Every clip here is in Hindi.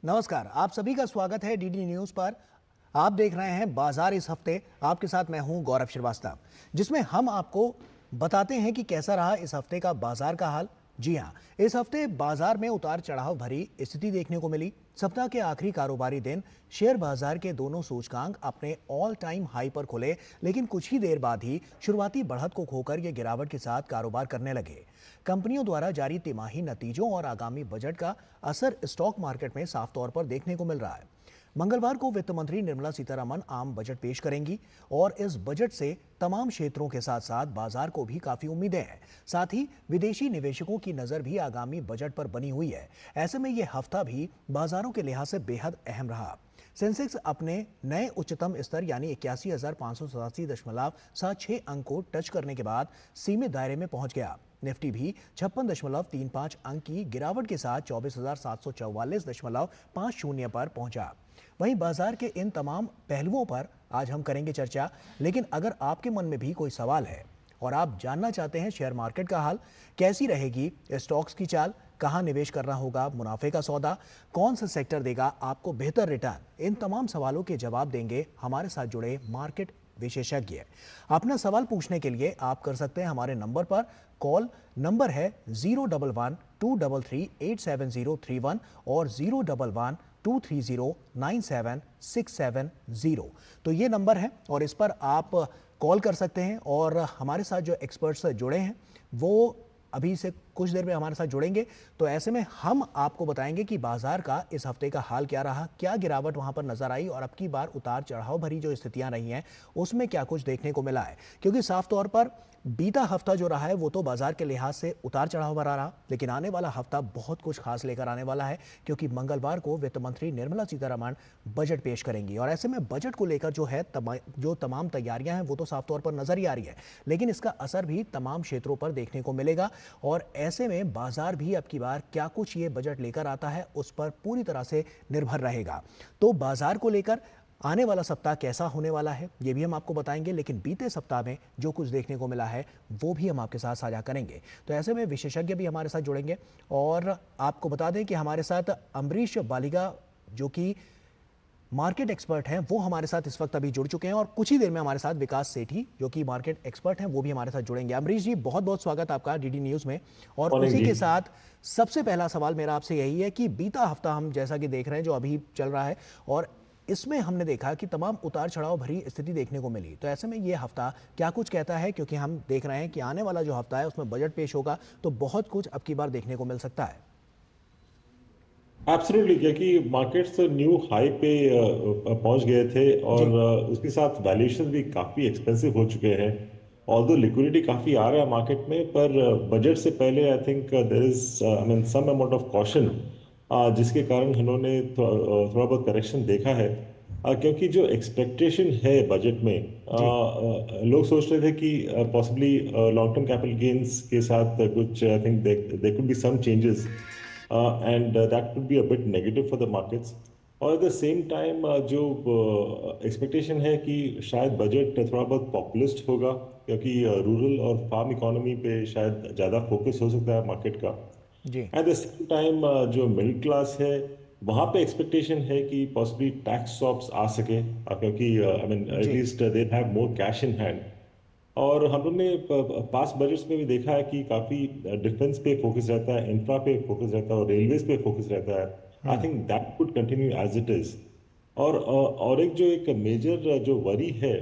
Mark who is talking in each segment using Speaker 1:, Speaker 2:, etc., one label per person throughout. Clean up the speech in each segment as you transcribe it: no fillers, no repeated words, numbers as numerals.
Speaker 1: नमस्कार, आप सभी का स्वागत है डीडी न्यूज पर। आप देख रहे हैं बाजार इस हफ्ते। आपके साथ मैं हूं गौरव श्रीवास्तव, जिसमें हम आपको बताते हैं कि कैसा रहा इस हफ्ते का बाजार का हाल। जी हां, इस हफ्ते बाजार में उतार चढ़ाव भरी स्थिति देखने को मिली। सप्ताह के आखिरी कारोबारी दिन शेयर बाजार के दोनों सूचकांक अपने ऑल टाइम हाई पर खुले, लेकिन कुछ ही देर बाद ही शुरुआती बढ़त को खोकर ये गिरावट के साथ कारोबार करने लगे। कंपनियों द्वारा जारी तिमाही नतीजों और आगामी बजट का असर स्टॉक मार्केट में साफ तौर पर देखने को मिल रहा है। मंगलवार को वित्त मंत्री निर्मला सीतारमण आम बजट पेश करेंगी और इस बजट से तमाम क्षेत्रों के साथ साथ बाजार को भी काफी उम्मीदें हैं। साथ ही विदेशी निवेशकों की नजर भी आगामी बजट पर बनी हुई है। ऐसे में यह हफ्ता भी बाजारों के लिहाज से बेहद अहम रहा। सेंसेक्स अपने नए उच्चतम स्तर यानी 81,587.76 अंक को टच करने के बाद सीमित दायरे में पहुंच गया। निफ्टी भी 56.35 अंक की गिरावट के साथ 24,744.50 पर पहुंचा। वहीं बाजार के इन तमाम पहलुओं पर आज हम करेंगे चर्चा। लेकिन अगर आपके मन में भी कोई सवाल है और आप जानना चाहते हैं शेयर मार्केट का हाल, कैसी रहेगी स्टॉक्स की चाल, कहां निवेश करना होगा, मुनाफे का सौदा, कौन सा सेक्टर देगा आपको बेहतर रिटर्न, इन तमाम सवालों के जवाब देंगे हमारे साथ जुड़े मार्केट विशेषज्ञ। अपना सवाल पूछने के लिए आप कर सकते हैं हमारे नंबर पर कॉल। नंबर है 011-233-87031 और 011-230-97670। तो ये नंबर है और इस पर आप कॉल कर सकते हैं। और हमारे साथ जो एक्सपर्ट्स जुड़े हैं वो अभी से कुछ देर में हमारे साथ जुड़ेंगे। तो ऐसे में हम आपको बताएंगे कि बाजार का इस हफ्ते का हाल क्या रहा, क्या गिरावट वहां पर नजर आई और अब की बार उतार चढ़ाव भरी जो स्थितियां रही हैं उसमें क्या कुछ देखने को मिला है। क्योंकि साफ तौर पर बीता हफ्ता जो रहा है वो तो बाजार के लिहाज से उतार चढ़ाव भरा रहा, लेकिन आने वाला हफ्ता बहुत कुछ खास लेकर आने वाला है। क्योंकि मंगलवार को वित्त मंत्री निर्मला सीतारमण बजट पेश करेंगी और ऐसे में बजट को लेकर जो है जो तमाम तैयारियां हैं वो तो साफ तौर पर नजर ही आ रही है, लेकिन इसका असर भी तमाम क्षेत्रों पर देखने को मिलेगा। और ऐसे में बाजार भी अब की बार क्या कुछ ये बजट लेकर आता है उस पर पूरी तरह से निर्भर रहेगा। तो बाजार को लेकर आने वाला सप्ताह कैसा होने वाला है ये भी हम आपको बताएंगे, लेकिन बीते सप्ताह में जो कुछ देखने को मिला है वो भी हम आपके साथ साझा करेंगे। तो ऐसे में विशेषज्ञ भी हमारे साथ जुड़ेंगे और आपको बता दें कि हमारे साथ अमरीश बालिगा जो कि मार्केट एक्सपर्ट हैं वो हमारे साथ इस वक्त अभी जुड़ चुके हैं और कुछ ही देर में हमारे साथ विकास सेठी जो कि मार्केट एक्सपर्ट हैं वो भी हमारे साथ जुड़ेंगे। अमरीश जी, बहुत बहुत स्वागत आपका डीडी न्यूज में। और उसी के साथ सबसे पहला सवाल मेरा आपसे यही है कि बीता हफ्ता हम जैसा कि देख रहे हैं जो अभी चल रहा है और इसमें हमने देखा कि तमाम उतार चढ़ाव भरी स्थिति देखने को मिली। तो ऐसे में ये हफ्ता क्या कुछ कहता है, क्योंकि हम देख रहे हैं कि आने वाला जो हफ्ता है उसमें बजट पेश होगा तो बहुत कुछ अब की बार देखने को मिल सकता है।
Speaker 2: एब्सोल्युटली, क्योंकि मार्केट्स न्यू हाई पे पहुंच गए थे और
Speaker 1: जी
Speaker 2: उसके साथ वैल्यूएशन भी काफ़ी एक्सपेंसिव हो चुके हैं। ऑल्दो लिक्विडिटी काफ़ी आ रहा है मार्केट में, पर बजट से पहले I think there is I mean some amount of caution, जिसके कारण इन्होंने थोड़ा बहुत करेक्शन देखा है। क्योंकि जो एक्सपेक्टेशन है बजट में,
Speaker 1: जी
Speaker 2: लोग सोच रहे थे कि possibly long term capital gains के साथ कुछ I think there could be some changes, and that could be a bit negative for the markets. और एट द सेम टाइम जो एक्सपेक्टेशन है कि शायद बजट थोड़ा बहुत पॉपुलिस्ट होगा, क्योंकि रूरल और फार्म इकोनॉमी पे शायद ज़्यादा फोकस हो सकता है मार्केट का।
Speaker 1: जी
Speaker 2: एट द सेम टाइम जो मिडिल क्लास है वहाँ पे एक्सपेक्टेशन है कि पॉसिबली टैक्स स्वैप्स आ सके, क्योंकि आई मीन
Speaker 1: जी
Speaker 2: at least they have more cash in hand. और हम लोग ने पास बजट्स में भी देखा है कि काफी डिफेंस पे फोकस रहता है, इंफ्रा पे फोकस रहता है और रेलवेज पे फोकस रहता है। I think that could continue as it is. और एक मेजर जो वरी है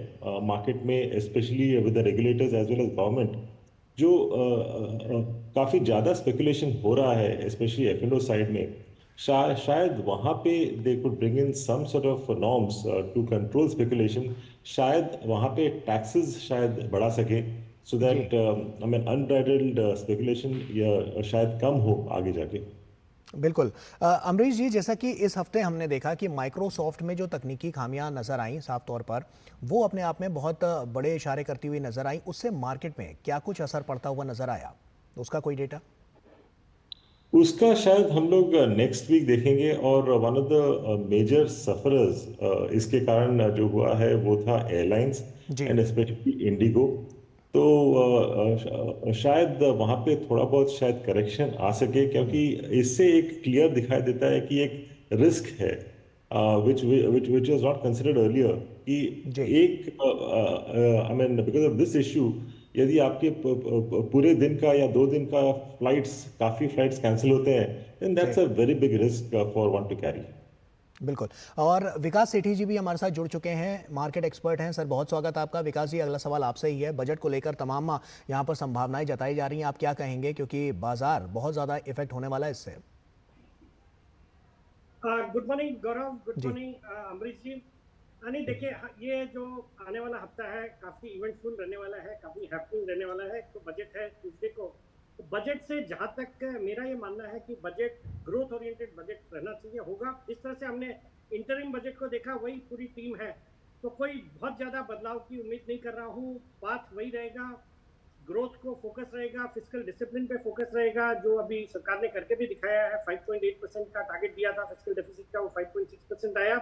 Speaker 2: मार्केट में, especially with the regulators as well as government, जो काफी ज्यादा स्पेकुलेशन हो रहा है स्पेशली एफ साइड में। शायद वहां पे they could bring in some sort of norms to control speculation. शायद वहां पे टैक्सेस शायद बढ़ा सके, सो
Speaker 1: जी
Speaker 2: that I mean unbridled speculation या शायद कम हो आगे जाके।
Speaker 1: बिल्कुल। अमरीश जी, जैसा कि इस हफ्ते हमने देखा कि माइक्रोसॉफ्ट में जो तकनीकी खामियां नजर आई साफ तौर पर वो अपने आप में बहुत बड़े इशारे करती हुई नजर आई, उससे मार्केट में क्या कुछ असर पड़ता हुआ नजर आया, उसका कोई डेटा?
Speaker 2: उसका शायद हम लोग नेक्स्ट वीक देखेंगे। और one of the major sufferers इसके कारण जो हुआ है वो था एयरलाइंस
Speaker 1: जी
Speaker 2: एंड स्पेशली इंडिगो। तो शायद वहाँ पे थोड़ा बहुत शायद करेक्शन आ सके, क्योंकि इससे एक क्लियर दिखाई देता है कि एक रिस्क है which was not considered earlier कि
Speaker 1: जी
Speaker 2: एक I mean because of this issue यदि आपके पूरे दिन का या 2 दिन का काफी फ्लाइट्स कैंसिल होते हैं then
Speaker 1: ji
Speaker 2: that's a very big risk for one to carry.
Speaker 1: बिल्कुल। और विकास सेठी जी भी हमारे साथ जुड़ चुके हैं, मार्केट एक्सपर्ट हैं। सर बहुत स्वागत है आपका। विकास जी, अगला सवाल आपसे ही है। बजट को लेकर तमाम यहाँ पर संभावनाएं जताई जा रही हैं, आप क्या कहेंगे, क्योंकि बाजार बहुत ज़्यादा इफेक्ट होने वाला है इससे?
Speaker 3: गुड मॉर्निंग गौरव, गुड
Speaker 1: जी
Speaker 3: मॉर्निंग अमरीश जी। नहीं देखिए, ये जो आने वाला हफ्ता है काफ़ी इवेंटफुल रहने वाला है, काफ़ी हैपनिंग रहने वाला है। तो बजट है ट्यूसडे को। तो बजट से जहाँ तक मेरा ये मानना है कि बजट ग्रोथ ओरिएंटेड बजट रहना चाहिए, होगा। जिस तरह से हमने इंटरिम बजट को देखा, वही पूरी टीम है। तो कोई बहुत ज़्यादा बदलाव की उम्मीद नहीं कर रहा हूँ। बात वही रहेगा, ग्रोथ को फोकस रहेगा, फिजिकल डिसिप्लिन पे फोकस रहेगा, जो अभी सरकार ने करके भी दिखाया है। 5.8% का टारगेट दिया था फिजिकल डेफिसिट का, वो 5.6% आया।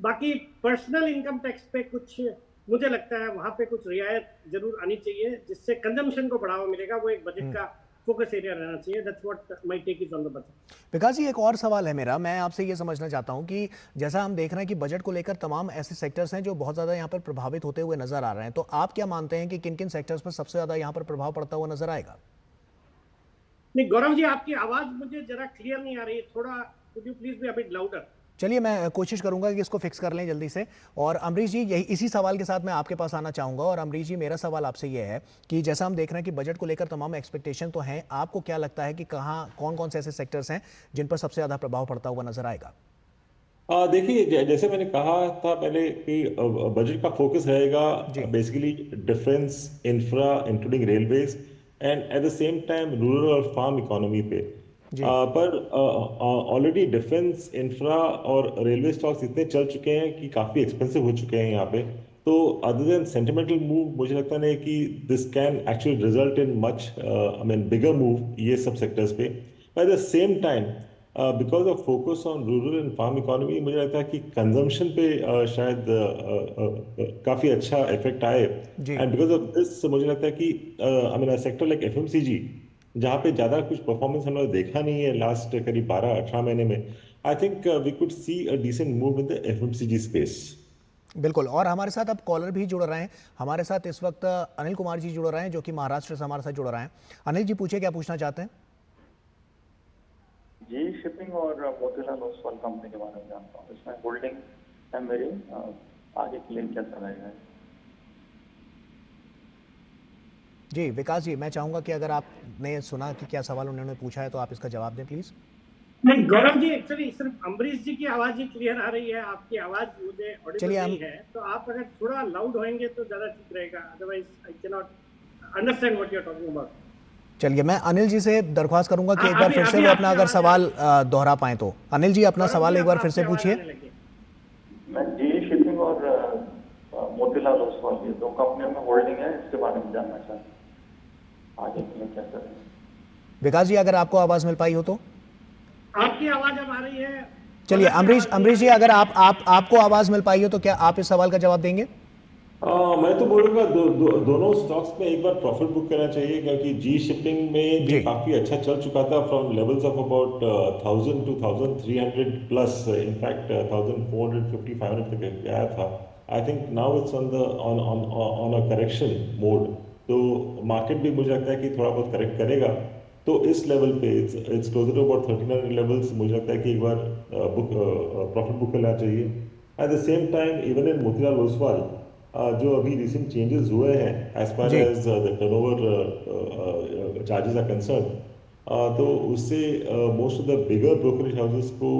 Speaker 3: बाकी पर्सनल इनकम टैक्स पे कुछ मुझे लगता है वहां पे कुछ रियायत जरूर आनी चाहिए, जिससे कंजम्पशन को बढ़ावा मिलेगा। वो एक बजट का फोकस एरिया रहना चाहिए। That's what my take is on the budget.
Speaker 1: Vikas ji, एक और सवाल है मेरा, मैं आपसे ये समझना चाहता हूँ कि जैसा हम देख रहे हैं कि बजट को लेकर तमाम ऐसे सेक्टर्स हैं जो बहुत ज़्यादा यहाँ पर प्रभावित होते हुए नजर आ रहे हैं, तो आप क्या मानते हैं कि किन किन सेक्टर्स पर सबसे ज़्यादा यहाँ पर प्रभाव पड़ता हुआ नजर आएगा?
Speaker 3: नहीं गौरव जी, आपकी आवाज मुझे जरा क्लियर नहीं आ रही है, थोड़ा could you please be a bit louder?
Speaker 1: चलिए, मैं कोशिश करूंगा कि इसको फिक्स कर लें जल्दी से। और अमरीश जी, यही इसी सवाल के साथ मैं आपके पास आना चाहूंगा। और अमरीश जी, मेरा सवाल आपसे ये है कि जैसा हम देख रहे हैं कि बजट को लेकर तमाम एक्सपेक्टेशन तो हैं, आपको क्या लगता है कि कहाँ कौन कौन से ऐसे सेक्टर्स हैं जिन पर सबसे ज़्यादा प्रभाव पड़ता हुआ नजर आएगा?
Speaker 2: देखिए, जैसे मैंने कहा था पहले कि बजट का फोकस रहेगा
Speaker 1: जी
Speaker 2: basically defence, infra including railways and at the same time rural और फार्म इकोनॉमी पे।
Speaker 1: जी
Speaker 2: पर ऑलरेडी डिफेंस, इंफ्रा और रेलवे स्टॉक्स इतने चल चुके हैं कि काफ़ी एक्सपेंसिव हो चुके हैं यहाँ पे। तो अदर देन सेंटिमेंटल मूव, मुझे लगता नहीं कि this can actually result in much I mean bigger move ये सब सेक्टर्स पे। At the same time because of focus on rural and farm economy, मुझे लगता है कि कंजम्पशन पे शायद काफ़ी अच्छा इफेक्ट आए।
Speaker 1: जी
Speaker 2: एंड बिकॉज ऑफ दिस मुझे लगता है कि I mean sector like FMCG, जहाँ पे ज़्यादा कुछ परफॉर्मेंस हमने देखा नहीं है लास्ट करीब 12-18 महीने में, I think we could see a decent move in the FMCG space.
Speaker 1: बिल्कुल। और हमारे साथ अब कॉलर भी जुड़ रहे हैं। हमारे साथ इस वक्त अनिल कुमार जी जुड़ रहे हैं, जो कि महाराष्ट्र से हमारे साथ जुड़ रहे हैं। अनिल जी, पूछिए, क्या पूछना चाहते हैं?
Speaker 4: जी शिपिंग और मोतीलाल ओसवाल कंपनी के बारे में जानता हूँ। इसमें होल्डिंग है मेरी, आगे के लिए कैसा रहेगा?
Speaker 1: जी विकास जी, मैं चाहूंगा कि अगर आपने सुना कि क्या सवाल उन्होंने पूछा है तो आप इसका जवाब दें प्लीज।
Speaker 3: नहीं गौरव जी, एक्चुअली सिर्फ अमरीश जी की आवाज ही क्लियर आ रही है, आपकी आवाज मुझे ऑडिबल
Speaker 1: चलिए
Speaker 3: नहीं है। तो आप अगर थोड़ा लाउड होंगे तो ज्यादा ठीक रहेगा, otherwise I can not understand what you are talking about.
Speaker 1: चलिए, मैं अनिल जी से दरख्वास्त करूंगा कि एक बार फिर से वो अपना अगर सवाल दोहरा पाएं तो। अनिल जी, अपना सवाल एक बार फिर से पूछिए।
Speaker 4: मैं जी शिपिंग और मोतीलाल ओसवाल, ये दो कंपनियों में होल्डिंग है, इसके बारे में जानना चाहता हूँ, आगे के लिए कैसा रहेगा?
Speaker 1: विकास जी, अगर आपको आवाज मिल पाई हो तो।
Speaker 3: आपकी आवाज अब आ रही है।
Speaker 1: चलिए, अमरीश जी, अगर आपको आवाज मिल पाई हो तो क्या आप इस सवाल का जवाब देंगे?
Speaker 2: मैं तो बोलूँगा दोनों स्टॉक्स में एक बार प्रॉफिट बुक करना चाहिए, क्योंकि जी शिपिंग में भी
Speaker 1: जी
Speaker 2: काफ़ी अच्छा चल चुका था from levels of about 1000 to 1300 plus, in fact 1450 500 तक गया था। I think now it's on the on a correction mode. तो मार्केट भी मुझे लगता है कि थोड़ा बहुत करेक्ट करेगा। तो इस लेवल पे it's closer to about 1300 levels, मुझे लगता है कि एक बार प्रॉफिट बुक करना चाहिए। At the same time even in Motilal Oswal, जो अभी रिसेंट चेंजेस हुए हैं एज फार
Speaker 1: जी
Speaker 2: as the turnover charges are concern, तो उससे most of the bigger brokerage houses को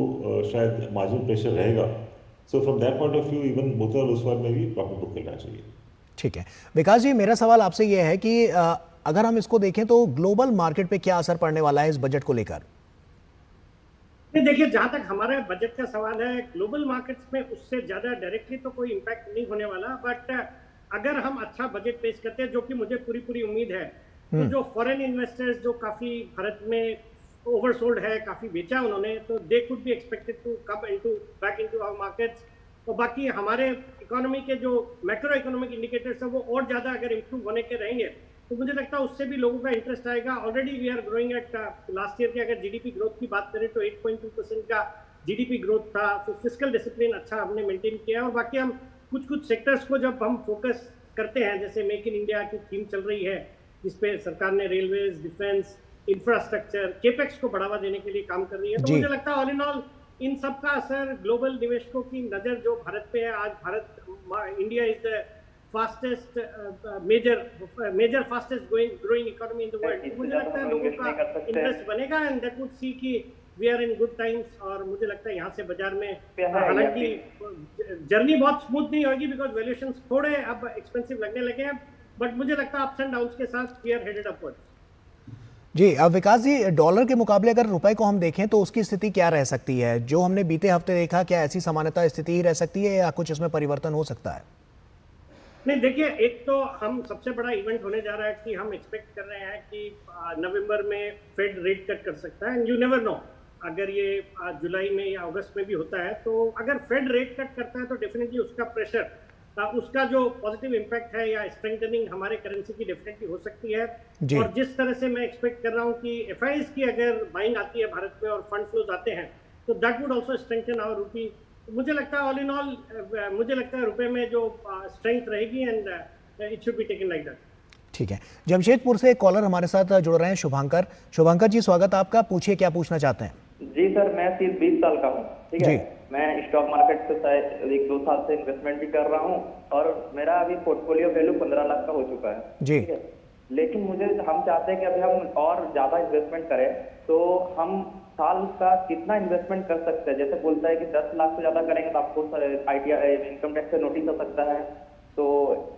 Speaker 2: शायद मार्जिन प्रेशर रहेगा। So from that point of view even Motilal Oswal में भी प्रॉफिट बुक करना चाहिए।
Speaker 1: ठीक है। विकास जी, मेरा सवाल आपसे यह है कि अगर हम इसको देखें तो ग्लोबल मार्केट पे क्या असर पड़ने वाला है इस बजट को लेकर?
Speaker 3: नहीं देखिए, जहां तक हमारे बजट का सवाल है, ग्लोबल मार्केट्स में उससे ज्यादा डायरेक्टली तो कोई इम्पैक्ट नहीं होने वाला। बट अगर हम अच्छा बजट पेश करते हैं, जो कि मुझे पूरी पूरी उम्मीद है, तो जो फॉरेन इन्वेस्टर्स जो काफी भारत में ओवरसोल्ड है, काफी बेचा उन्होंने, तो they could be expected to come into back into our markets. और बाकी हमारे इकोनॉमी के जो मैक्रो इकोनॉमिक इंडिकेटर्स है, वो और ज्यादा अगर इंप्रूव होने के रहेंगे, तो मुझे लगता है उससे भी लोगों का इंटरेस्ट आएगा। Already we are growing at last year के अगर जीडीपी ग्रोथ की बात करें तो 8.2% का जीडीपी ग्रोथ था, तो फिस्कल डिसिप्लिन अच्छा हमने मेंटेन किया। और बाकी हम कुछ सेक्टर्स को जब हम फोकस करते हैं, जैसे मेक इन इंडिया की थीम चल रही है जिसपे सरकार ने रेलवेज, डिफेंस, इंफ्रास्ट्रक्चर, केपेक्स को बढ़ावा देने के लिए काम कर रही है, तो मुझे लगता है ऑल इन ऑल इन सब का असर ग्लोबल निवेशकों की नज़र जो भारत पे है, आज Bharat, India is the fastest major fastest growing economy in the world. मुझे लगता है लोगों का इंटरेस्ट बनेगा एंड दैट वुड सी कि we are in good times. और मुझे लगता है यहाँ से बाजार में, हालांकि जर्नी बहुत स्मूथ नहीं होगी बिकॉज वैल्यूएशंस थोड़े अब एक्सपेंसिव लगने लगे हैं, बट मुझे लगता है अप्स एंड डाउन्स के साथ वी आर हेडेड अपवर्ड्स।
Speaker 1: जी, अब विकास जी, डॉलर के मुकाबले अगर रुपए को हम देखें तो उसकी स्थिति क्या रह सकती है? जो हमने बीते हफ्ते देखा, क्या ऐसी सामान्यता स्थिति ही रह सकती है या कुछ इसमें परिवर्तन हो सकता है?
Speaker 3: नहीं, देखिए, एक तो हम सबसे बड़ा इवेंट होने जा रहा है कि हम एक्सपेक्ट कर रहे हैं कि नवंबर में फेड रेट कट कर सकता है। एंड यू नेवर नो, अगर ये जुलाई में या अगस्त में भी होता है, तो अगर फेड रेट कट करता है तो डेफिनेटली उसका प्रेशर, उसका जो पॉजिटिव इम्पैक्ट है या स्ट्रेंथनिंग हमारे करेंसी की डेफिनेटली हो सकती है। और जिस तरह से मैं एक्सपेक्ट कर रहा हूँ कि एफआईज की अगर बाइंग आती है भारत में और फंड फ्लोज आते हैं, तो that would also strengthen our rupee. मुझे लगता है ऑल इन ऑल, मुझे लगता है रुपए में जो स्ट्रेंथ रहेगी and it should be taken like that.
Speaker 1: ठीक है, जमशेदपुर से एक कॉलर हमारे साथ जुड़ रहे हैं, शुभांकर। शुभांकर जी, स्वागत आपका, पूछिए क्या पूछना चाहते हैं।
Speaker 5: जी सर, मैं सिर्फ 20 साल का हूँ, ठीक है। मैं स्टॉक मार्केट से शायद 1-2 साल से इन्वेस्टमेंट भी कर रहा हूँ और मेरा अभी पोर्टफोलियो वैल्यू 15 लाख का हो चुका है,
Speaker 1: जी।
Speaker 5: ठीक है। लेकिन हम चाहते हैं कि अभी हम और ज्यादा इन्वेस्टमेंट करें, तो हम साल का कितना इन्वेस्टमेंट कर सकते हैं? जैसे बोलता है कि 10 लाख से ज्यादा करेंगे तो आपको ITR इनकम टैक्स से नोटिस हो सकता है, तो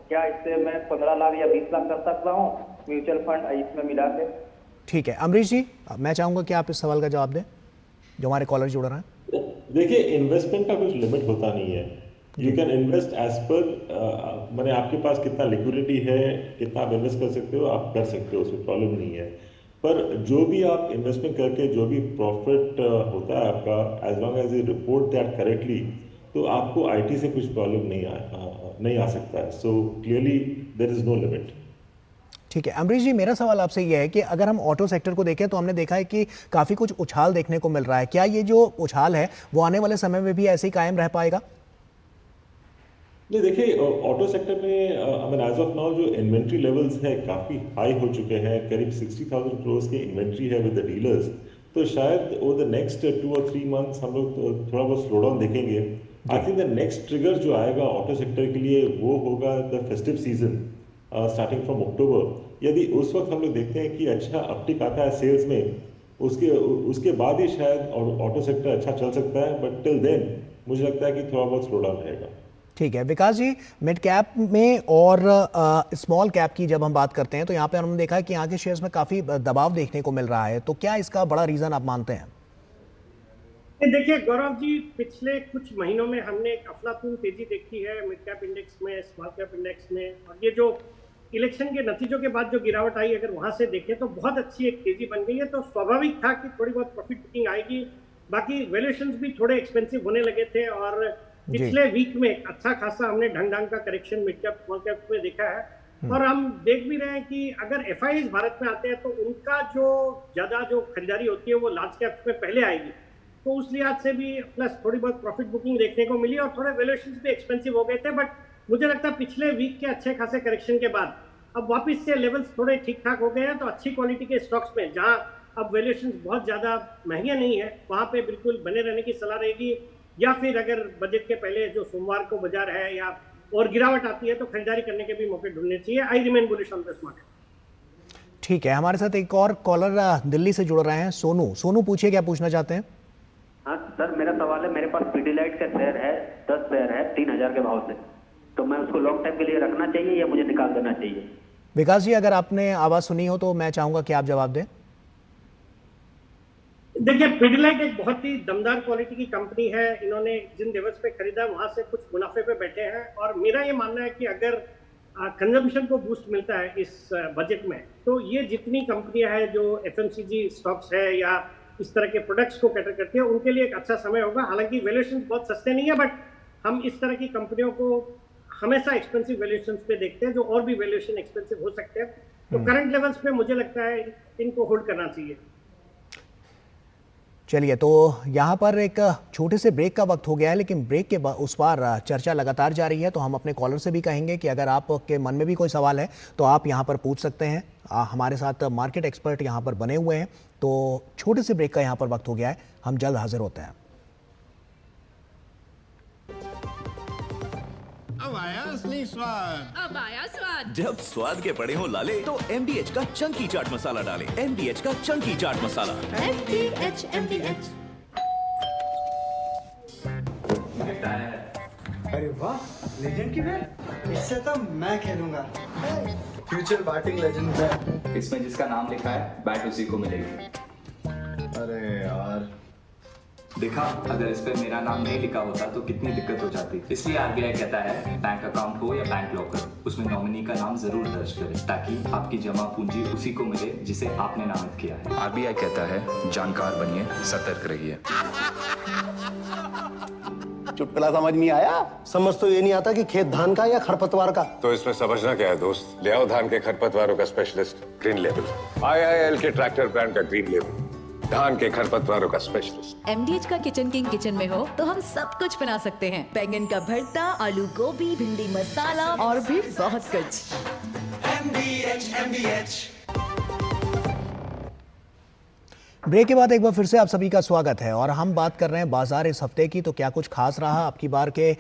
Speaker 5: क्या इससे मैं 15 लाख या 20 लाख कर सकता हूँ म्यूचुअल फंड इसमें मिला के?
Speaker 1: ठीक है, अमरीश जी, मैं चाहूंगा कि आप इस सवाल का जवाब दें जो हमारे कॉलर जुड़ रहे हैं।
Speaker 2: देखिए, इन्वेस्टमेंट का कुछ लिमिट होता नहीं है। You can invest as per, मैंने आपके पास कितना लिक्विडिटी है, कितना आप इन्वेस्ट कर सकते हो, आप कर सकते हो, उसमें प्रॉब्लम नहीं है। पर जो भी आप इन्वेस्टमेंट करके जो भी प्रॉफिट होता है आपका, as long as you report that correctly, तो आपको IT से कुछ प्रॉब्लम नहीं आ सकता है। So clearly there is no limit.
Speaker 1: ठीक है, अमरीश जी, मेरा सवाल आपसे यह है कि अगर हम ऑटो सेक्टर को देखें तो हमने देखा है कि काफ़ी कुछ उछाल देखने को मिल रहा है। क्या ये जो उछाल है वो आने वाले समय में भी ऐसे ही कायम रह पाएगा?
Speaker 2: नहीं, देखिए, ऑटो सेक्टर में I mean as of now जो इन्वेंट्री लेवल्स है काफ़ी हाई हो चुके हैं। करीब 60,000 करोड़ की इन्वेंट्री है विद द डीलर्स। तो शायद ओवर द नेक्स्ट 2 और 3 मंथ्स हम लोग थोड़ा बहुत स्लो डाउन देखेंगे। आई थिंक द नेक्स्ट ट्रिगर जो आएगा ऑटो सेक्टर के लिए वो होगा the festive season starting from October. यदि उस वक्त हम लोग देखते हैं कि अच्छा अपटिक आता है सेल्स में, उसके बाद ही शायद ऑटो सेक्टर अच्छा चल सकता है। बट टिल देन मुझे लगता है कि थोड़ा बहुत स्लो डाउन रहेगा।
Speaker 1: ठीक है, विकास जी, मिड कैप में और स्मॉल कैप की जब हम बात करते हैं तो यहाँ पे हमने देखा है कि यहाँ के शेयर्स में काफ़ी दबाव देखने को मिल रहा है, तो क्या इसका बड़ा रीज़न आप मानते हैं?
Speaker 3: देखिए गौरव जी, पिछले कुछ महीनों में हमने एक अफलातून तेजी देखी है मिड कैप इंडेक्स में, स्मॉल कैप इंडेक्स में। और ये जो इलेक्शन के नतीजों के बाद जो गिरावट आई, अगर वहां से देखें तो बहुत अच्छी एक तेजी बन गई है। तो स्वाभाविक था कि थोड़ी बहुत प्रॉफिट बुकिंग आएगी। बाकी वैल्यूएशंस भी थोड़े एक्सपेंसिव होने लगे थे और पिछले वीक में अच्छा खासा हमने ढंग का correction mid cap small cap में देखा है। और हम देख भी रहे हैं कि अगर एफआईज भारत में आते हैं तो उनका जो ज्यादा जो खरीदारी होती है वो लार्ज कैप्स में पहले आएगी। तो उस लिहाज से भी प्लस थोड़ी बहुत प्रॉफिट बुकिंग देखने को मिली और थोड़े वैल्यूएशंस भी एक्सपेंसिव हो गए थे। बट मुझे लगता है पिछले वीक के अच्छे खासे करेक्शन के बाद अब वापस से लेवल्स थोड़े ठीक ठाक हो गए हैं। तो अच्छी क्वालिटी के स्टॉक्स में जहां अब वैल्यूएशंस बहुत ज्यादा महंगे नहीं है, वहां पे बिल्कुल बने रहने की सलाह रहेगी। या फिर अगर बजट के पहले जो सोमवार को बाजार है या और गिरावट आती है तो खरीदारी करने के भी मौके ढूंढने चाहिए। I remain bullish on this market.
Speaker 1: ठीक है, हमारे साथ एक और कॉलर दिल्ली से जुड़ रहे हैं, सोनू। सोनू, पूछिए क्या पूछना चाहते हैं।
Speaker 6: हाँ सर, मेरा सवाल है, मेरे पास पीडीलाइट का शेयर है, 10 शेयर है 3000 के भाव से, तो मैं उसको लॉन्ग टाइम के लिए रखना चाहिए या मुझे निकाल देना चाहिए?
Speaker 1: विकास जी, अगर आपने आवाज सुनी हो तो मैं चाहूंगा कि आप जवाब दें।
Speaker 3: देखिए, पीडीलाइट एक बहुत ही दमदार क्वालिटी की कंपनी है। इन्होंने जिन लेवल्स पे खरीदा वहां से कुछ मुनाफे पे बैठे हैं और मेरा ये मानना है कि अगर कंजम्पशन को बूस्ट मिलता है इस बजट में तो ये जितनी कंपनियां हैं जो एफएमसीजी स्टॉक्स है या इस तरह के प्रोडक्ट्स को कैटर करती है उनके लिए एक अच्छा समय होगा। हालांकि वैल्यूएशन बहुत सस्ते नहीं है, बट हम इस तरह की कंपनियों को हमेशा एक्सपेंसिव वैल्यूएशन पे देखते हैं जो और भी वैल्यूएशन एक्सपेंसिव हो सकते हैं। तो करंट लेवल्स पे मुझे लगता है इनको होल्ड करना चाहिए।
Speaker 1: चलिए, तो यहाँ पर एक छोटे से ब्रेक का वक्त हो गया है, लेकिन ब्रेक के उस पार चर्चा लगातार जारी है। तो हम अपने कॉलर से भी कहेंगे कि अगर आपके मन में भी कोई सवाल है तो आप यहाँ पर पूछ सकते हैं। हमारे साथ मार्केट एक्सपर्ट यहाँ पर बने हुए हैं। तो छोटे से ब्रेक का यहाँ पर वक्त हो गया है, हम जल्द हाजिर होते हैं।
Speaker 7: अब आया असली स्वाद।
Speaker 8: अब आया स्वाद।
Speaker 9: जब स्वाद के पड़े हो लाले तो MDH का चंकी चाट मसाला डालें। MDH का चंकी चाट मसाला।
Speaker 8: MDH।
Speaker 10: अरे वाह, लेजेंड की बैट। इससे तो मैं खेलूंगा। Future batting legend bat.
Speaker 11: इसमें जिसका नाम लिखा है बैट उसी को मिलेगी।
Speaker 10: अरे यार,
Speaker 11: देखा, अगर इस पे मेरा नाम नहीं लिखा होता तो कितनी दिक्कत हो जाती। इसलिए RBI कहता है बैंक अकाउंट हो या बैंक लॉकर, उसमें नॉमिनी का नाम जरूर दर्ज करें ताकि आपकी जमा पूंजी उसी को मिले जिसे आपने नामित किया है।
Speaker 12: RBI कहता है जानकार बनिए, सतर्क रहिए।
Speaker 13: चुटकुला समझ नहीं आया?
Speaker 14: समझ तो ये नहीं आता कि खेत धान का या खरपतवार का।
Speaker 15: तो इसमें समझना क्या है दोस्त? ले आओ धान के खरपतवारों का स्पेशलिस्ट ग्रीन लेवल। IIL के ट्रैक्टर ब्रांड का ग्रीन लेवल, धान के खरपतवारों का स्पेशलिस्ट।
Speaker 8: MDH का किचन किंग किचन में हो तो हम सब कुछ बना सकते हैं। बैंगन का भरता, आलू गोभी, भिंडी मसाला और भी बहुत कुछ।
Speaker 1: MDH। ब्रेक के बाद एक बार फिर से आप सभी का स्वागत है और हम बात कर रहे हैं बाजार इस हफ्ते की। तो क्या कुछ खास रहा आपकी बार के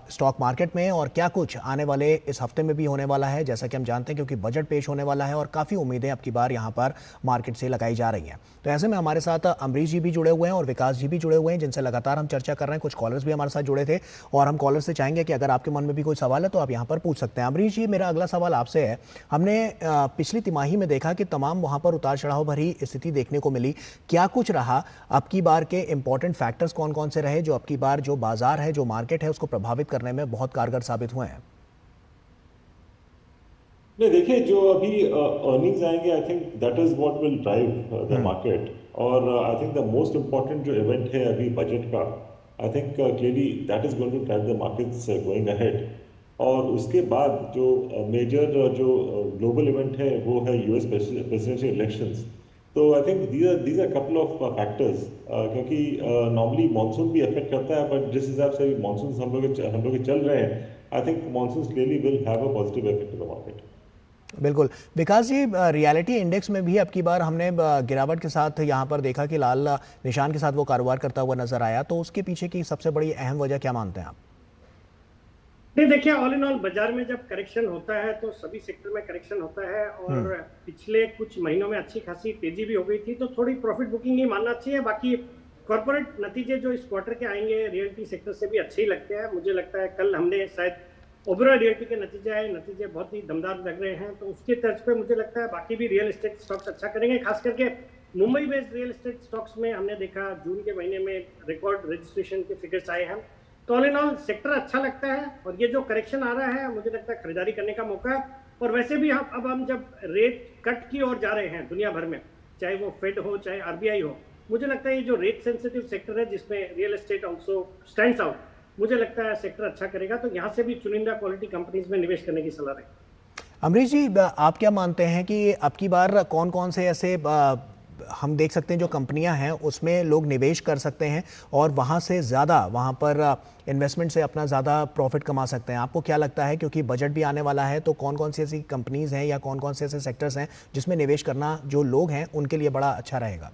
Speaker 1: स्टॉक मार्केट में और क्या कुछ आने वाले इस हफ्ते में भी होने वाला है, जैसा कि हम जानते हैं क्योंकि बजट पेश होने वाला है और काफ़ी उम्मीदें आपकी बार यहाँ पर मार्केट से लगाई जा रही हैं। तो ऐसे में हमारे साथ अमरीश जी भी जुड़े हुए हैं और विकास जी भी जुड़े हुए हैं, जिनसे लगातार हम चर्चा कर रहे हैं। कुछ कॉलर्स भी हमारे साथ जुड़े थे और हम कॉलर से चाहेंगे कि अगर आपके मन में भी कोई सवाल है तो आप यहाँ पर पूछ सकते हैं। अमरीश जी, मेरा अगला सवाल आपसे है। हमने पिछली तिमाही में देखा कि तमाम वहाँ पर उतार चढ़ाव भरी स्थिति देखने को मिली। क्या कुछ रहा आपकी बार के इंपॉर्टेंट फैक्टर्स कौन कौन से रहे जो आपकी बार जो बाजार है, जो मार्केट है, उसको प्रभावित करने में बहुत कारगर साबित हुए हैं?
Speaker 2: नहीं, देखिए, जो अभी अर्निंग्स आएंगे, I think that is what will drive the market. और I think the most important जो इवेंट है अभी बजट का, I think clearly that is going to drive the markets going ahead. और उसके बाद जो मेजर जो ग्लोबल इवेंट है वो है US प्रेसिडेंशियल इलेक्शंस। तो I think these are couple of factors, क्योंकि नॉर्मली मानसून भी अफेक्ट करता है, बट जिस हिसाब से मानसून हम लोग के चल रहे हैं, I think monsoon clearly will have a positive effect on the market.
Speaker 1: बिल्कुल। विकास जी, रियलिटी इंडेक्स में भी आपकी बार हमने गिरावट के साथ यहाँ पर देखा कि लाल निशान के साथ वो कारोबार करता हुआ नजर आया। तो उसके पीछे की सबसे बड़ी अहम वजह क्या मानते हैं आप?
Speaker 3: नहीं, देखिए, ऑल इन ऑल बाजार में जब करेक्शन होता है तो सभी सेक्टर में करेक्शन होता है और पिछले कुछ महीनों में अच्छी खासी तेजी भी हो गई थी, तो थोड़ी प्रॉफिट बुकिंग ही मानना चाहिए। बाकी कॉर्पोरेट नतीजे जो इस क्वार्टर के आएंगे रियल्टी सेक्टर से भी अच्छे ही लगते हैं। मुझे लगता है कल हमने शायद ओबेरॉय रियल्टी के नतीजे आए, नतीजे बहुत ही दमदार लग रहे हैं, तो उसके तर्ज पे मुझे लगता है बाकी भी रियल एस्टेट स्टॉक्स अच्छा करेंगे। खास करके Mumbai based real estate stocks में हमने देखा जून के महीने में रिकॉर्ड रजिस्ट्रेशन के फिगर्स आए हैं। तो ऑल इन ऑल सेक्टर अच्छा लगता है और ये जो करेक्शन आ रहा है मुझे लगता है खरीदारी करने का मौका है। और वैसे भी हम जब रेट कट की ओर जा रहे हैं दुनिया भर में, चाहे वो फेड हो चाहे RBI हो, मुझे लगता है ये जो रेट सेंसिटिव सेक्टर है जिसमें real estate also stands out, मुझे लगता है सेक्टर अच्छा करेगा। तो यहाँ से भी चुनिंदा क्वालिटी कंपनीज में निवेश करने की सलाह रहेगी।
Speaker 1: अमरीश जी, आप क्या मानते हैं कि अब की बार कौन कौन से ऐसे हम देख सकते हैं जो कंपनियां हैं उसमें लोग निवेश कर सकते हैं और वहां से ज़्यादा वहां पर इन्वेस्टमेंट से अपना ज़्यादा प्रॉफिट कमा सकते हैं? आपको क्या लगता है, क्योंकि बजट भी आने वाला है, तो कौन कौन सी ऐसी कंपनीज हैं या कौन कौन से ऐसे सेक्टर्स हैं जिसमें निवेश करना जो लोग हैं उनके लिए बड़ा अच्छा रहेगा?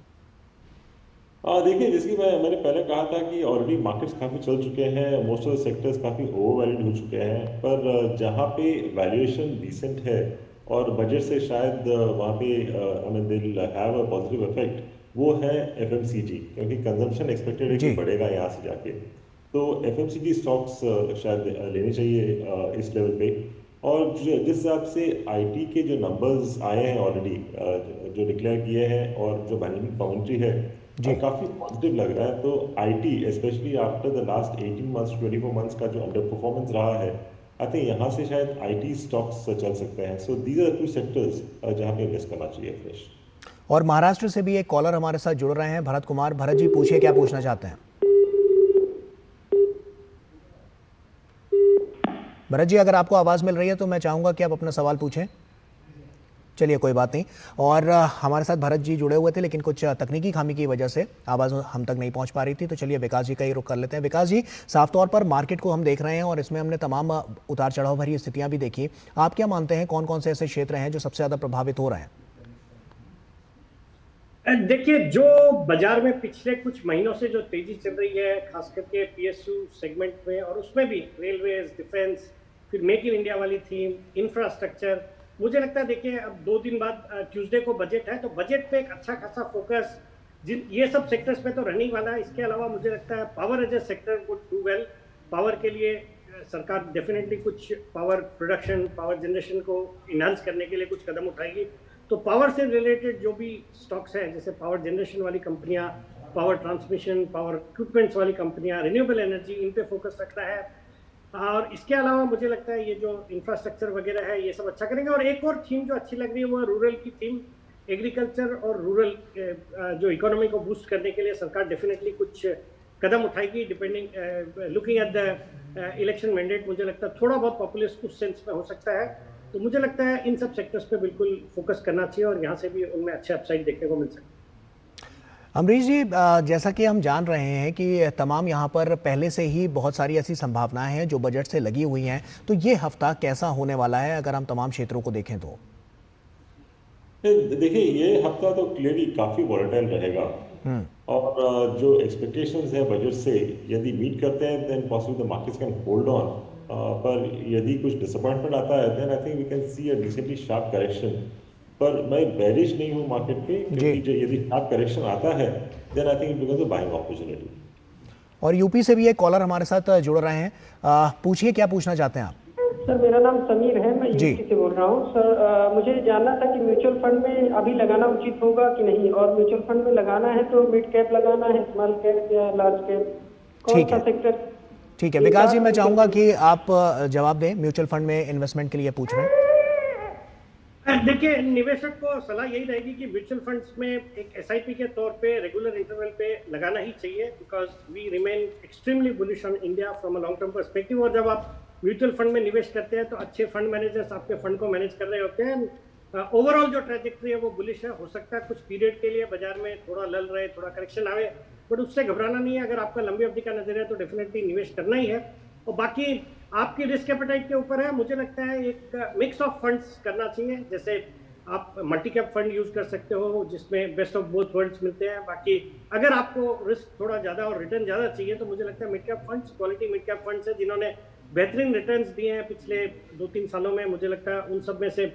Speaker 2: देखिए, जैसे मैंने पहले कहा था कि ऑलरेडी मार्केट्स काफ़ी चल चुके हैं, मोस्ट ऑफ द सेक्टर्स काफ़ी ओवरवैल्यूड हो चुके हैं, पर जहाँ पे वैल्यूएशन डिसेंट है और बजट से शायद वहाँ पे I mean they will have a positive effect, वो है FMCG, क्योंकि कंजम्पशन एक्सपेक्टेड है कि बढ़ेगा यहाँ से जाके। तो FMCG स्टॉक्स शायद लेने चाहिए इस लेवल पे। और जिस हिसाब से IT के जो नंबर्स आए हैं ऑलरेडी, जो डिक्लेयर किए हैं और जो मैनेजमेंट कमेंट्री है, काफ़ी पॉजिटिव लग रहा है। तो IT specially after the last 18 months 24 months का जो अंडर परफॉर्मेंस रहा है, आई थिंक यहाँ से शायद IT स्टॉक्स चल सकते हैं। So these are two sectors जहाँ पे इन्वेस्ट करना चाहिए फ्रेश।
Speaker 1: और महाराष्ट्र से भी एक कॉलर हमारे साथ जुड़ रहे हैं, भरत कुमार। भरत जी, पूछिए, क्या पूछना चाहते हैं? भरत जी, अगर आपको आवाज़ मिल रही है तो मैं चाहूँगा कि आप अपना सवाल पूछें। चलिए कोई बात नहीं। और हमारे साथ भरत जी जुड़े हुए थे, लेकिन कुछ तकनीकी खामी की वजह से आवाज़ हम तक नहीं पहुंच पा रही थी। तो चलिए विकास जी का ही रुख कर लेते हैं। विकास जी, साफ तौर पर मार्केट को हम देख रहे हैं और इसमें हमने तमाम उतार चढ़ाव भरी स्थितियां भी देखी। आप क्या मानते हैं कौन कौन से ऐसे क्षेत्र हैं जो सबसे ज़्यादा प्रभावित हो रहे हैं?
Speaker 3: देखिए, जो बाजार में पिछले कुछ महीनों से जो तेजी चल रही है, खास करके पीएसयू सेगमेंट में, और उसमें भी रेलवेज, डिफेंस, फिर मेक इन इंडिया वाली थीम, इंफ्रास्ट्रक्चर, मुझे लगता है देखिए अब 2 दिन बाद ट्यूसडे को बजट है, तो बजट पे एक अच्छा खासा फोकस ये सब सेक्टर्स पे तो रहने वाला है। इसके अलावा मुझे लगता है power as a sector would do well. Power के लिए सरकार डेफिनेटली कुछ पावर प्रोडक्शन, पावर जनरेशन को इन्हांस करने के लिए कुछ कदम उठाएगी। तो पावर से रिलेटेड जो भी स्टॉक्स हैं, जैसे पावर जनरेशन वाली कंपनियां, पावर ट्रांसमिशन, पावर इक्विपमेंट्स वाली कंपनियां, रिन्यूएबल एनर्जी, इन पे फोकस रखना है। और इसके अलावा मुझे लगता है ये जो इंफ्रास्ट्रक्चर वगैरह है, ये सब अच्छा करेंगे। और एक और थीम जो अच्छी लग रही है वो रूरल की थीम, एग्रीकल्चर और रूरल जो इकोनॉमी को बूस्ट करने के लिए सरकार डेफिनेटली कुछ कदम उठाएगी, depending looking at the election mandate. मुझे लगता है थोड़ा बहुत पॉपुलिस्ट कुछ सेंस में हो सकता है। तो मुझे लगता है इन सब सेक्टर्स पे बिल्कुल फोकस करना चाहिए और यहाँ से भी उनमें अच्छे अपसाइड देखने को मिल सकते हैं।
Speaker 1: अमरीश जी, जैसा कि हम जान रहे हैं कि तमाम यहाँ पर पहले से ही बहुत सारी ऐसी संभावनाएं हैं जो बजट से लगी हुई हैं, तो ये हफ्ता कैसा होने वाला है अगर हम तमाम क्षेत्रों को देखें तो?
Speaker 2: देखिए, ये हफ्ता तो क्लियरली काफी वॉलेटाइल रहेगा और जो एक्सपेक्टेशंस है बजट से यदि मीट करते हैं then possibly the markets can hold on, पर यदि कुछ डिसअपॉइंटमेंट आता है then I think we can see a decently sharp correction. पर मैं बेरिश नहीं हूँ मार्केट पे, क्योंकि यदि शार्प करेक्शन आता है then I think it becomes a buying opportunity.
Speaker 1: और यूपी से भी एक कॉलर हमारे साथ जुड़ रहे हैं, पूछिए क्या पूछना चाहते हैं आप?
Speaker 16: सर, मेरा नाम समीर है, मैं यूपी से बोल रहा हूँ। सर, मुझे जानना था कि म्यूचुअल फंड में अभी लगाना उचित होगा कि नहीं, और म्यूचुअल फंड में लगाना है तो मिड कैप लगाना है, स्मॉल कैप या लार्ज कैप, कौन सा सेक्टर?
Speaker 1: ठीक है विकास जी, मैं चाहूंगा कि आप जवाब दें। म्यूचुअल फंड में इन्वेस्टमेंट के लिए पूछ रहे हैं।
Speaker 3: देखिए, निवेशक को सलाह यही रहेगी कि म्यूचुअल फंड्स में एक एसआईपी के तौर पे रेगुलर इंटरवल पे लगाना ही चाहिए, because we remain extremely bullish on India from a long term perspective. और जब आप म्यूचुअल फंड में निवेश करते हैं तो अच्छे फंड मैनेजर्स आपके फंड को मैनेज कर रहे होते हैं। ओवरऑल जो ट्रैजेक्टरी है वो बुलिश है। हो सकता है कुछ पीरियड के लिए बाजार में थोड़ा लल रहे, थोड़ा करेक्शन आवे, बट उससे घबराना नहीं है। अगर आपका लंबी अवधि का नजर है तो डेफिनेटली निवेश करना ही है। और बाकी आपकी रिस्क एपेटाइट के ऊपर है। मुझे लगता है एक मिक्स ऑफ फंड्स करना चाहिए, जैसे आप मल्टी कैप फंड यूज कर सकते हो जिसमें बेस्ट ऑफ बोथ वर्ल्ड्स मिलते हैं। बाकी अगर आपको रिस्क थोड़ा ज्यादा और रिटर्न ज्यादा चाहिए तो मुझे लगता है mid cap funds, quality mid cap funds है जिन्होंने बेहतरीन रिटर्न्स दिए हैं पिछले 2-3 सालों में। मुझे लगता है उन सब में से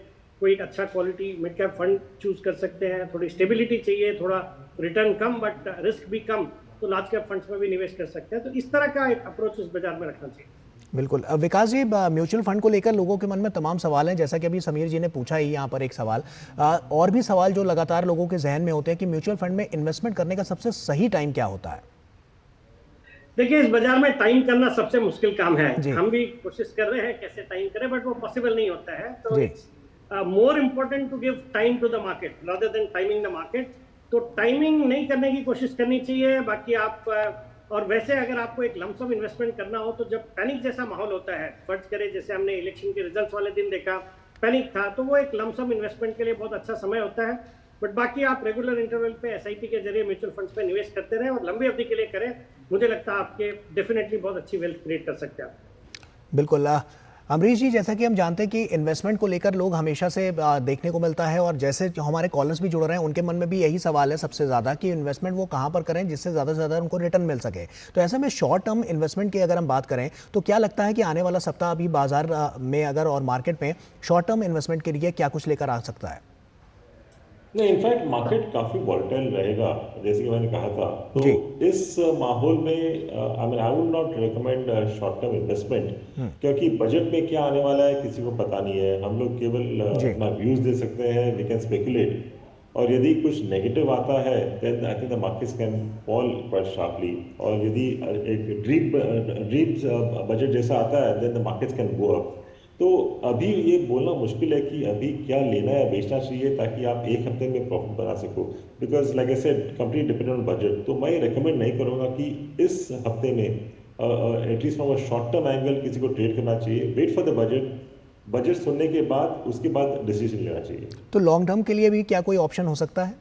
Speaker 3: कोई एक अच्छा quality mid cap fund choose कर सकते हैं। थोड़ी स्टेबिलिटी चाहिए, थोड़ा रिटर्न कम बट रिस्क भी कम, तो लार्ज कैप फंड्स में भी निवेश कर सकते हैं। तो इस तरह का एक अप्रोच इस बाजार में रखना चाहिए।
Speaker 1: बिल्कुल। विकास जी, म्यूचुअल फंड को लेकर लोगों के मन में तमाम सवाल हैं, जैसा कि अभी समीर जी ने पूछा ही यहाँ पर एक सवाल, और भी सवाल जो लगातार लोगों के जहन में होते हैं कि म्यूचुअल फंड में इन्वेस्टमेंट करने का सबसे सही टाइम क्या होता है?
Speaker 3: देखिए, इस बाजार में टाइम करना सबसे मुश्किल काम है। हम भी कोशिश कर रहे हैं कैसे टाइम करें, बट वो पॉसिबल नहीं होता है। तो it's more important to give time to the market rather than timing the market. तो टाइमिंग नहीं करने की कोशिश करनी चाहिए। बाकी आप और वैसे अगर आपको एक लमसम इन्वेस्टमेंट करना हो तो जब पैनिक जैसा माहौल होता है, फर्ज करें जैसे हमने इलेक्शन के रिजल्ट्स वाले दिन देखा, पैनिक था, तो वो एक लमसम इन्वेस्टमेंट के लिए बहुत अच्छा समय होता है। बट बाकी आप रेगुलर इंटरवल पे एसआईपी के जरिए म्यूचुअल फंड्स पे निवेश करते रहें और लंबी अवधि के लिए करें। मुझे लगता है आपके डेफिनेटली बहुत अच्छी वेल्थ क्रिएट कर सकते हैं आप।
Speaker 1: बिल्कुल। अमरीश जी, जैसा कि हम जानते हैं कि इन्वेस्टमेंट को लेकर लोग हमेशा से देखने को मिलता है, और जैसे जो हमारे कॉलर्स भी जुड़ रहे हैं उनके मन में भी यही सवाल है सबसे ज़्यादा कि इन्वेस्टमेंट वो कहाँ पर करें जिससे ज़्यादा से ज़्यादा उनको रिटर्न मिल सके। तो ऐसे में शॉर्ट टर्म इन्वेस्टमेंट की अगर हम बात करें तो क्या लगता है कि आने वाला सप्ताह अभी बाजार में अगर और मार्केट में शॉर्ट टर्म इन्वेस्टमेंट के लिए क्या कुछ लेकर आ सकता है?
Speaker 2: नहीं, इनफैक्ट मार्केट काफी वॉलेटाइल रहेगा जैसे कि मैंने कहा था। तो इस माहौल में I would not recommend short term investment, क्योंकि बजट में क्या आने वाला है किसी को पता नहीं है। हम लोग केवल अपना व्यूज दे सकते हैं, वी कैन स्पेकुलेट, और यदि कुछ नेगेटिव आता है then I think the markets can fall quite sharply. और यदि एक ड्रीप बजट जैसा आता है then the markets can go up. तो अभी ये बोलना मुश्किल है कि अभी क्या लेना है बेचना चाहिए ताकि आप एक हफ्ते में प्रॉफिट बना सको, because like I said complete depend on budget. तो मैं रिकमेंड नहीं करूँगा कि इस हफ्ते में at least from a short term angle किसी को ट्रेड करना चाहिए। Wait for the budget, budget सुनने के बाद उसके बाद डिसीजन लेना चाहिए।
Speaker 1: तो लॉन्ग टर्म के लिए भी क्या कोई ऑप्शन हो सकता है?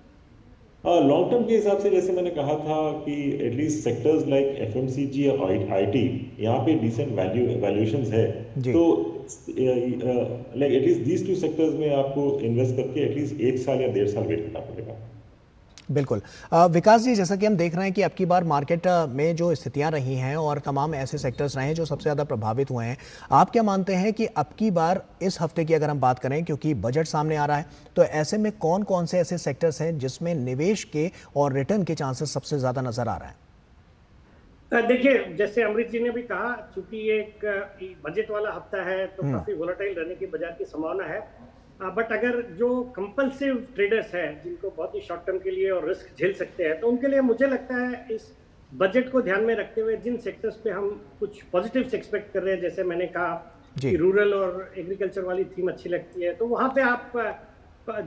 Speaker 2: लॉन्ग टर्म के हिसाब से जैसे मैंने कहा था कि एटलीस्ट सेक्टर्स लाइक एफएमसीजी और आईटी यहाँ पे डिसेंट वैल्यूएशंस है, तो like at least these two sectors में आपको इन्वेस्ट करके एटलीस्ट 1 साल या 1.5 साल वेट करना पड़ेगा।
Speaker 1: बिल्कुल। विकास जी, जैसा कि हम देख रहे हैं कि अब की बार मार्केट में जो स्थितियां रही हैं और तमाम ऐसे सेक्टर्स रहे हैं जो सबसे ज़्यादा प्रभावित हुए हैं, आप क्या मानते हैं कि अब की बार इस हफ्ते की अगर हम बात करें, क्योंकि बजट सामने आ रहा है, तो ऐसे में कौन कौन से ऐसे सेक्टर्स हैं जिसमें निवेश के और रिटर्न के चांसेस सबसे ज़्यादा नजर आ रहा है?
Speaker 3: देखिए, जैसे अमृत जी ने भी कहा, चूंकि एक बजट वाला हफ्ता है तो काफी वोलेटाइल रहने की बाजार की संभावना है। बट अगर जो कंपल्सिव ट्रेडर्स हैं जिनको बहुत ही शॉर्ट टर्म के लिए और रिस्क झेल सकते हैं, तो उनके लिए मुझे लगता है इस बजट को ध्यान में रखते हुए जिन सेक्टर्स पे हम कुछ पॉजिटिव्स एक्सपेक्ट कर रहे हैं, जैसे मैंने कहा कि रूरल और एग्रीकल्चर वाली थीम अच्छी लगती है, तो वहाँ पे आप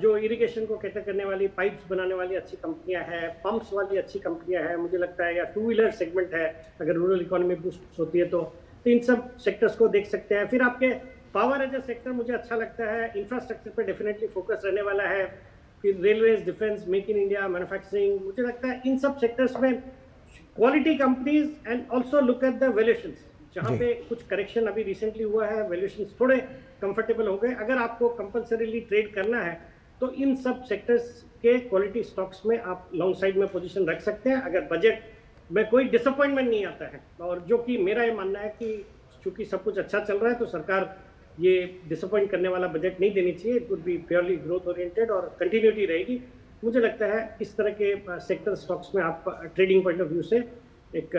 Speaker 3: जो इरिगेशन को कैटर करने वाली, पाइप्स बनाने वाली अच्छी कंपनियां हैं, पंप्स वाली अच्छी कंपनियां हैं, मुझे लगता है, या 2 व्हीलर सेगमेंट है, अगर रूरल इकोनॉमी बूस्ट होती है तो इन सब सेक्टर्स को देख सकते हैं। फिर आपके पावर एज ए सेक्टर मुझे अच्छा लगता है, इंफ्रास्ट्रक्चर पे डेफिनेटली फोकस रहने वाला है, फिर railways, defence, make in India, manufacturing, मुझे लगता है इन सब सेक्टर्स में quality companies and also look at the valuations, जहाँ पे कुछ करेक्शन अभी रिसेंटली हुआ है, वैल्यूएशंस थोड़े कंफर्टेबल हो गए। अगर आपको कंपल्सरीली ट्रेड करना है तो इन सब सेक्टर्स के क्वालिटी स्टॉक्स में आप लॉन्ग साइड में पोजीशन रख सकते हैं, अगर बजट में कोई डिसअपॉइंटमेंट नहीं आता है। और जो कि मेरा ये मानना है कि चूंकि सब कुछ अच्छा चल रहा है तो सरकार ये डिसअपॉइंट करने वाला बजट नहीं देनी चाहिए। It would be purely growth oriented और कंटिन्यूटी रहेगी। मुझे लगता है इस तरह के सेक्टर स्टॉक्स में आप ट्रेडिंग पॉइंट ऑफ व्यू से एक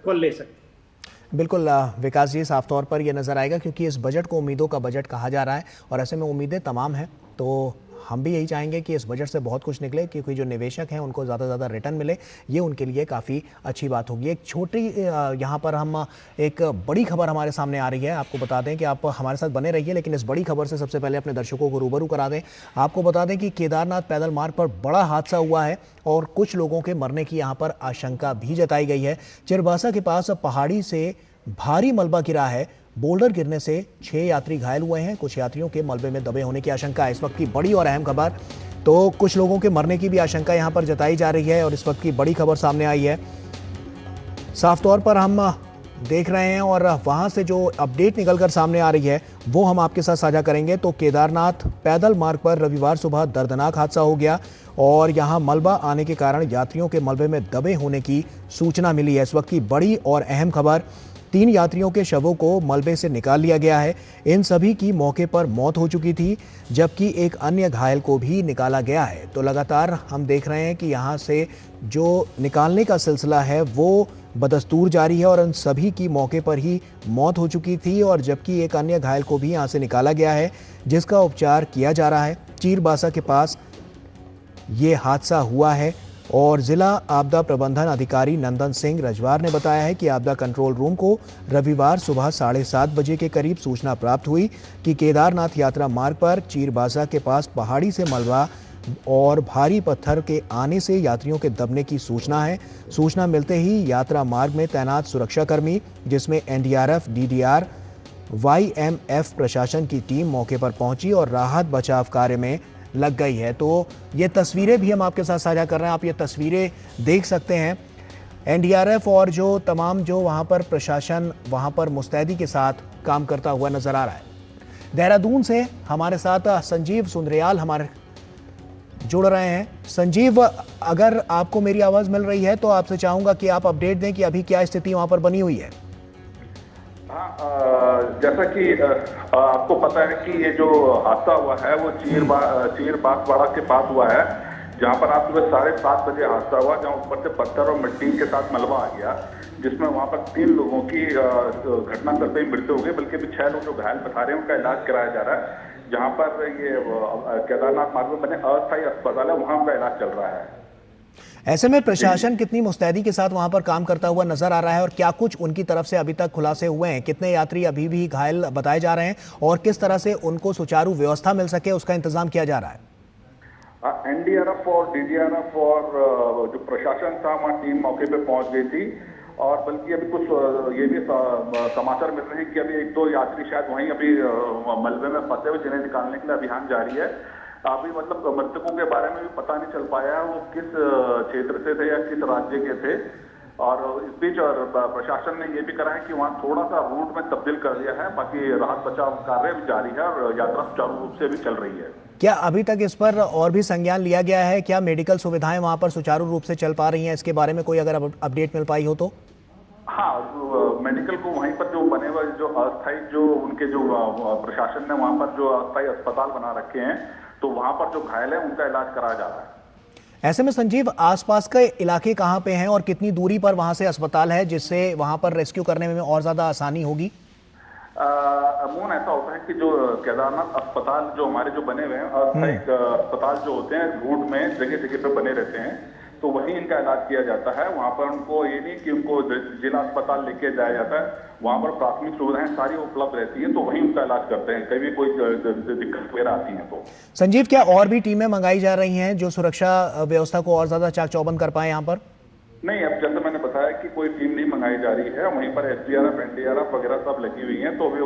Speaker 3: कॉल ले सकते हैं।
Speaker 1: बिल्कुल विकास जी, साफ तौर पर यह नज़र आएगा क्योंकि इस बजट को उम्मीदों का बजट कहा जा रहा है और ऐसे में उम्मीदें तमाम हैं, तो हम भी यही चाहेंगे कि इस बजट से बहुत कुछ निकले, क्योंकि जो निवेशक हैं उनको ज़्यादा से ज़्यादा रिटर्न मिले, ये उनके लिए काफ़ी अच्छी बात होगी। एक छोटी यहाँ पर हम एक बड़ी खबर हमारे सामने आ रही है, आपको बता दें कि आप हमारे साथ बने रहिए, लेकिन इस बड़ी खबर से सबसे पहले अपने दर्शकों को रूबरू करा दें। आपको बता दें कि केदारनाथ पैदल मार्ग पर बड़ा हादसा हुआ है और कुछ लोगों के मरने की यहाँ पर आशंका भी जताई गई है। चिरबासा के पास पहाड़ी से भारी मलबा गिरा है, बोल्डर गिरने से 6 यात्री घायल हुए हैं, कुछ यात्रियों के मलबे में दबे होने की आशंका है। इस वक्त की बड़ी और अहम खबर, तो कुछ लोगों के मरने की भी आशंका यहां पर जताई जा रही है और इस वक्त की बड़ी खबर सामने आई है। साफ तौर पर हम देख रहे हैं और वहां से जो अपडेट निकलकर सामने आ रही है वो हम आपके साथ साझा करेंगे। तो केदारनाथ पैदल मार्ग पर रविवार सुबह दर्दनाक हादसा हो गया और यहां मलबा आने के कारण यात्रियों के मलबे में दबे होने की सूचना मिली है। इस वक्त की बड़ी और अहम खबर, 3 यात्रियों के शवों को मलबे से निकाल लिया गया है। इन सभी की मौके पर मौत हो चुकी थी, जबकि एक अन्य घायल को भी निकाला गया है। तो लगातार हम देख रहे हैं कि यहाँ से जो निकालने का सिलसिला है वो बदस्तूर जारी है और उन सभी की मौके पर ही मौत हो चुकी थी, और जबकि एक अन्य घायल को भी यहाँ से निकाला गया है जिसका उपचार किया जा रहा है। चीरबासा के पास ये हादसा हुआ है और जिला आपदा प्रबंधन अधिकारी नंदन सिंह रजवार ने बताया है कि आपदा कंट्रोल रूम को रविवार सुबह 7:30 बजे के करीब सूचना प्राप्त हुई कि केदारनाथ यात्रा मार्ग पर चीरबासा के पास पहाड़ी से मलबा और भारी पत्थर के आने से यात्रियों के दबने की सूचना है। सूचना मिलते ही यात्रा मार्ग में तैनात सुरक्षाकर्मी, जिसमें एनडीआरएफ, डीडीआर, वाईएमएफ प्रशासन की टीम मौके पर पहुंची और राहत बचाव कार्य में लग गई है। तो ये तस्वीरें भी हम आपके साथ साझा कर रहे हैं, आप ये तस्वीरें देख सकते हैं। एनडीआरएफ और जो तमाम जो वहाँ पर प्रशासन वहाँ पर मुस्तैदी के साथ काम करता हुआ नजर आ रहा है। देहरादून से हमारे साथ संजीव सुंदरियाल हमारे जुड़ रहे हैं। संजीव, अगर आपको मेरी आवाज़ मिल रही है तो आपसे चाहूँगा कि आप अपडेट दें कि अभी क्या स्थिति वहाँ पर बनी हुई है।
Speaker 17: जैसा कि आपको पता है कि ये जो हादसा हुआ है वो चीर बांसवाड़ा के पास हुआ है, जहां पर आज सुबह 7:30 बजे हादसा हुआ, जहां ऊपर से पत्थर और मिट्टी के साथ मलबा आ गया, जिसमें वहां पर 3 लोगों की घटनास्थल पर ही मृत्यु हो गई, बल्कि भी 6 लोग जो घायल बता रहे हैं उनका इलाज कराया जा रहा है। जहां पर ये केदारनाथ मार्ग में बने अस्थायी अस्पताल है, वहां उनका इलाज चल रहा है।
Speaker 1: ऐसे में प्रशासन कितनी मुस्तैदी के साथ वहां पर काम करता हुआ नजर आ रहा है और क्या कुछ उनकी तरफ से अभी तक खुलासे हुए हैं? कितने यात्री अभी भी घायल बताए जा रहे हैं और किस तरह से उनको सुचारू व्यवस्था मिल सके उसका इंतजाम किया जा रहा है?
Speaker 17: एनडीआरएफ और डीडीआरएफ और जो प्रशासन था वहाँ टीम मौके पे पहुंच गई थी और बल्कि अभी कुछ ये भी समाचार मिल रहे हैं कि अभी 1-2 यात्री शायद वहीं अभी मलबे में फंसे हुए, जिन्हें निकालने के लिए अभियान जारी है। अभी मतलब मृतकों के बारे में भी पता नहीं चल पाया वो किस क्षेत्र से थे या किस राज्य के थे। और इस बीच और प्रशासन ने ये भी करा है कि वहाँ थोड़ा सा रूट में तब्दील कर दिया है, बाकी राहत बचाव कार्य भी जारी है और यात्रा सुचारू रूप से भी चल रही है।
Speaker 1: क्या अभी तक इस पर और भी संज्ञान लिया गया है? क्या मेडिकल सुविधाएं वहां पर सुचारू रूप से चल पा रही हैं? इसके बारे में कोई अगर अपडेट मिल पाई हो तो?
Speaker 17: हाँ, मेडिकल को वहीं पर जो बने हुए जो अस्थायी जो उनके जो प्रशासन ने वहां पर जो अस्थायी अस्पताल बना रखे हैं, तो वहां पर जो घायल है उनका इलाज कराया जा रहा है।
Speaker 1: ऐसे में संजीव, आसपास के इलाके कहाँ पे हैं और कितनी दूरी पर वहां से अस्पताल है जिससे वहां पर रेस्क्यू करने में और ज्यादा आसानी होगी?
Speaker 17: अमूमन ऐसा होता है कि जो केदारनाथ अस्पताल जो हमारे जो बने हुए हैं, अस्थायी अस्पताल जो होते हैं रूट में जगह जगह पे बने रहते हैं, तो वहीं इनका इलाज किया जाता है। वहां पर उनको ये नहीं कि उनको जिला अस्पताल लेके जाया जाता है, वहां पर प्राथमिक सुविधाएं सारी उपलब्ध रहती हैं, तो वहीं उनका इलाज करते हैं कभी कोई दिक्कत वगैरह आती है तो।
Speaker 1: संजीव, क्या और भी टीमें मंगाई जा रही हैं जो सुरक्षा व्यवस्था को और ज्यादा चाक चौबंद कर पाए यहाँ पर?
Speaker 17: नहीं, अब जैसे मैंने बताया कि कोई टीम नहीं मंगाई जा रही है, वहीं पर SDRF, NDRF वगैरह सब लगी हुई हैं, तो अभी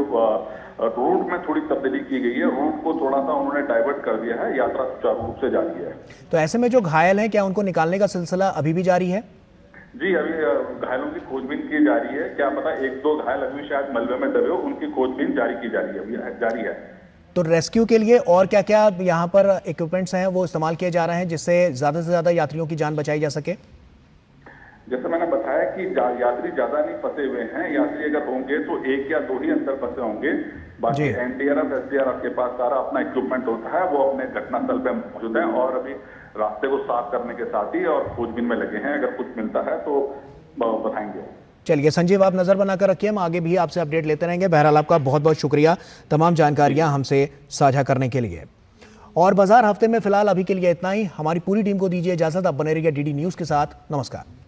Speaker 17: रूट में थोड़ी तब्दीली की गई है, रूट को थोड़ा सा उन्होंने डाइवर्ट कर दिया है, यात्रा सुचारू रूप से जारी है।
Speaker 1: तो ऐसे में जो घायल हैं, क्या उनको निकालने का सिलसिला अभी भी जारी है?
Speaker 17: जी, अभी घायलों की खोजबीन की जा रही है। क्या पता 1-2 घायल अभी शायद मलबे में दबे हो, उनकी खोजबीन जारी की जा रही है, जारी है।
Speaker 1: तो रेस्क्यू के लिए और क्या क्या यहाँ पर इक्विपमेंट्स हैं वो इस्तेमाल किए जा रहे हैं जिससे ज्यादा से ज्यादा यात्रियों की जान बचाई जा सके?
Speaker 17: जैसे मैंने बताया कि यात्री ज्यादा नहीं फंसे हुए हैं। यात्री अगर होंगे तो 1 या 2 ही अंदर फंसे होंगे। बाकी NDRF, SDRF के पास सारा अपना इक्विपमेंट होता है, वो अपने घटनास्थल पे मौजूद है और अभी रास्ते को साफ करने के साथ ही और खोजबीन में लगे हैं। अगर कुछ मिलता है तो बताएंगे।
Speaker 1: चलिए संजीव, आप नजर बनाकर रखिए, हम आगे भी आपसे अपडेट लेते रहेंगे। बहरहाल आपका बहुत बहुत शुक्रिया तमाम जानकारियां हमसे साझा करने के लिए। और बाजार हफ्ते में फिलहाल अभी के लिए इतना ही। हमारी पूरी टीम को दीजिए इजाजत। आप बने रहिए DD न्यूज के साथ। नमस्कार।